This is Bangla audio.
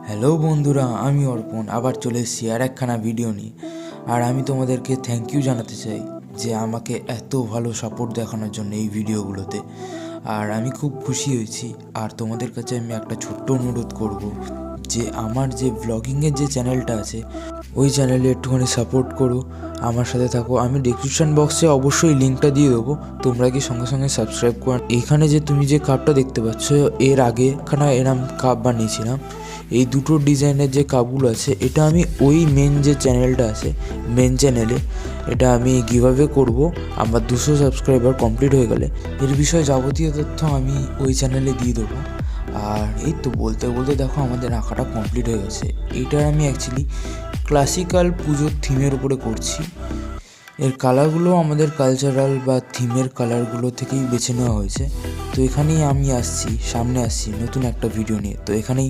হ্যালো বন্ধুরা, আমি অর্পণ আবার চলে এসেছি আর একখানা ভিডিও নিয়ে। আর আমি তোমাদেরকে থ্যাংক ইউ জানাতে চাই যে আমাকে এত ভালো সাপোর্ট দেখানোর জন্য এই ভিডিওগুলোতে। আর আমি খুব খুশি হয়েছি। আর তোমাদের কাছে আমি একটা ছোট্ট অনুরোধ করব যে আমার যে ব্লগিংয়ের যে চ্যানেলটা আছে ওই চ্যানেলে একটুখানি সাপোর্ট করো, আমার সাথে থাকো। আমি ডিসক্রিপশন বক্সে অবশ্যই লিঙ্কটা দিয়ে দেবো, তোমরা কি সঙ্গে সঙ্গে সাবস্ক্রাইব করো। এখানে যে তুমি যে কাপটা দেখতে পাচ্ছ, এর আগে একখানা এরম কাপ বানিয়েছিলাম। এই দুটো ডিজাইনের যে কাপগুলো আছে, এটা আমি ওই মেন যে চ্যানেলটা আছে, মেন চ্যানেলে এটা আমি গিভঅ্যাওয়ে করব। আমার 200 সাবস্ক্রাইবার কমপ্লিট হয়ে গেলে এর বিষয়ে যাবতীয় তথ্য আমি ওই চ্যানেলে দিয়ে দেবো। আর এই তো বলতে বলতে দেখো আমাদের আঁকাটা কমপ্লিট হয়ে গেছে। এইটা আমি অ্যাকচুয়ালি ক্লাসিক্যাল পুজোর থিমের উপরে করছি। এর কালারগুলো আমাদের কালচারাল বা থিমের কালারগুলো থেকেই বেছে নেওয়া হয়েছে। তো এখানেই আমি সামনে আসছি নতুন একটা ভিডিও নিয়ে। তো এখানেই